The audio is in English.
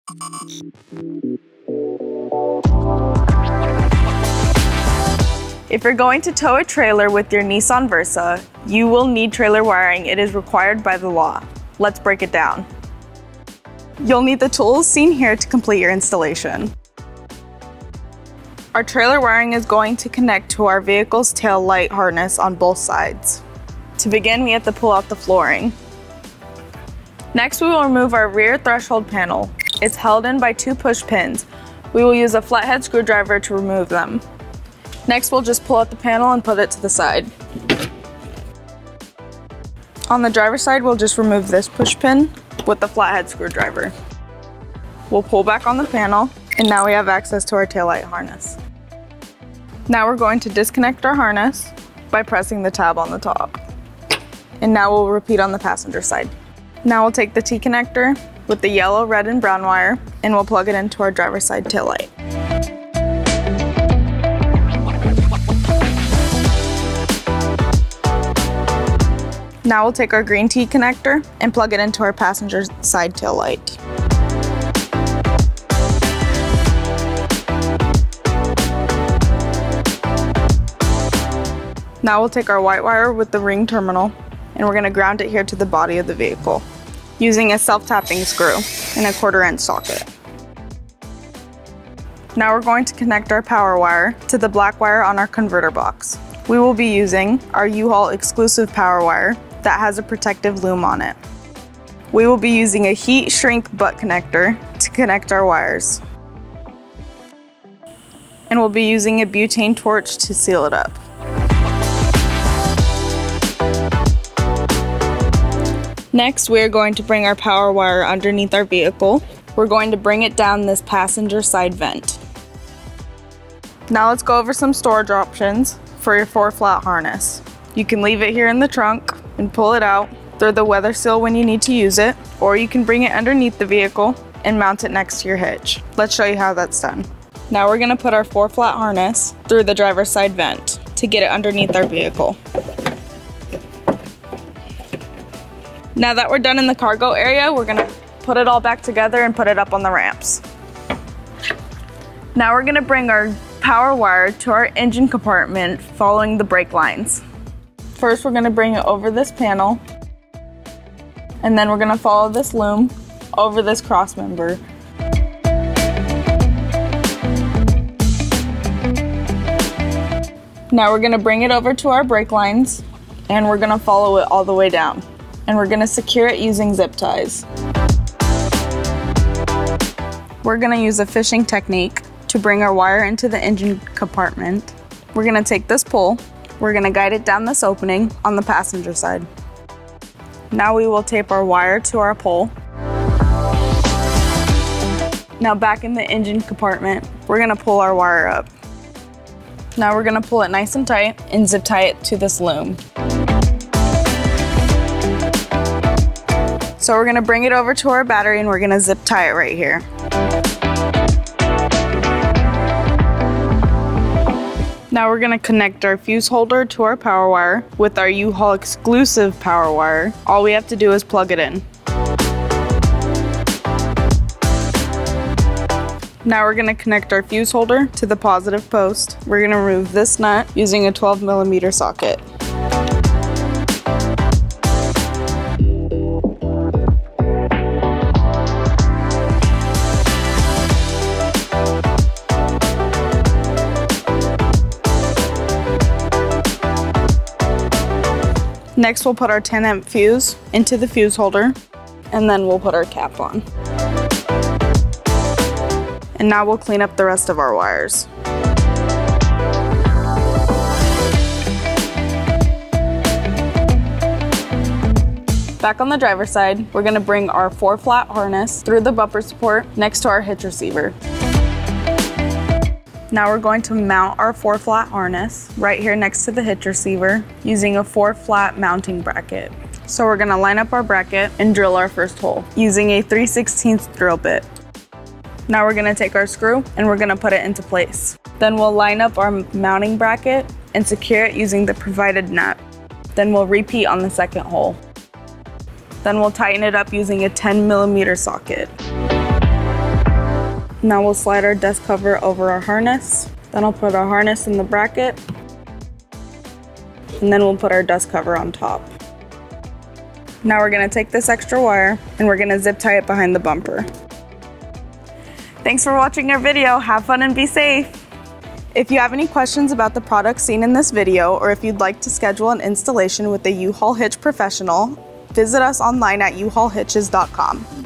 If you're going to tow a trailer with your Nissan Versa, you will need trailer wiring. It is required by the law. Let's break it down. You'll need the tools seen here to complete your installation. Our trailer wiring is going to connect to our vehicle's tail light harness on both sides. To begin, we have to pull out the flooring. Next, we will remove our rear threshold panel. It's held in by 2 push pins. We will use a flathead screwdriver to remove them. Next, we'll just pull out the panel and put it to the side. On the driver's side, we'll just remove this push pin with the flathead screwdriver. We'll pull back on the panel, and now we have access to our taillight harness. Now we're going to disconnect our harness by pressing the tab on the top. And now we'll repeat on the passenger side. Now we'll take the T-connector with the yellow, red, and brown wire, and we'll plug it into our driver's side taillight. Now we'll take our green T-connector and plug it into our passenger side taillight. Now we'll take our white wire with the ring terminal and we're going to ground it here to the body of the vehicle using a self-tapping screw and a 1/4 inch socket. Now we're going to connect our power wire to the black wire on our converter box. We will be using our U-Haul exclusive power wire that has a protective loom on it. We will be using a heat shrink butt connector to connect our wires. And we'll be using a butane torch to seal it up. Next, we are going to bring our power wire underneath our vehicle. We're going to bring it down this passenger side vent. Now let's go over some storage options for your 4-flat harness. You can leave it here in the trunk and pull it out, throw the weather seal when you need to use it, or you can bring it underneath the vehicle and mount it next to your hitch. Let's show you how that's done. Now we're gonna put our 4-flat harness through the driver's side vent to get it underneath our vehicle. Now that we're done in the cargo area, we're gonna put it all back together and put it up on the ramps. Now we're gonna bring our power wire to our engine compartment following the brake lines. First, we're gonna bring it over this panel, and then we're gonna follow this loom over this cross member. Now we're gonna bring it over to our brake lines, and we're gonna follow it all the way down. And we're gonna secure it using zip ties. We're gonna use a fishing technique to bring our wire into the engine compartment. We're gonna take this pole, we're gonna guide it down this opening on the passenger side. Now we will tape our wire to our pole. Now back in the engine compartment, we're gonna pull our wire up. Now we're gonna pull it nice and tight and zip tie it to this loom. So we're gonna bring it over to our battery and we're gonna zip tie it right here. Now we're gonna connect our fuse holder to our power wire with our U-Haul exclusive power wire. All we have to do is plug it in. Now we're gonna connect our fuse holder to the positive post. We're gonna remove this nut using a 12mm socket. Next, we'll put our 10-amp fuse into the fuse holder, and then we'll put our cap on. And now we'll clean up the rest of our wires. Back on the driver's side, we're gonna bring our 4-flat harness through the bumper support next to our hitch receiver. Now we're going to mount our 4-flat harness right here next to the hitch receiver using a 4-flat mounting bracket. So we're gonna line up our bracket and drill our first hole using a 3/16 drill bit. Now we're gonna take our screw and we're gonna put it into place. Then we'll line up our mounting bracket and secure it using the provided nut. Then we'll repeat on the second hole. Then we'll tighten it up using a 10mm socket. Now we'll slide our dust cover over our harness. Then I'll put our harness in the bracket. And then we'll put our dust cover on top. Now we're gonna take this extra wire and we're gonna zip tie it behind the bumper. Thanks for watching our video. Have fun and be safe. If you have any questions about the products seen in this video, or if you'd like to schedule an installation with a U-Haul Hitch professional, visit us online at uhaulhitches.com.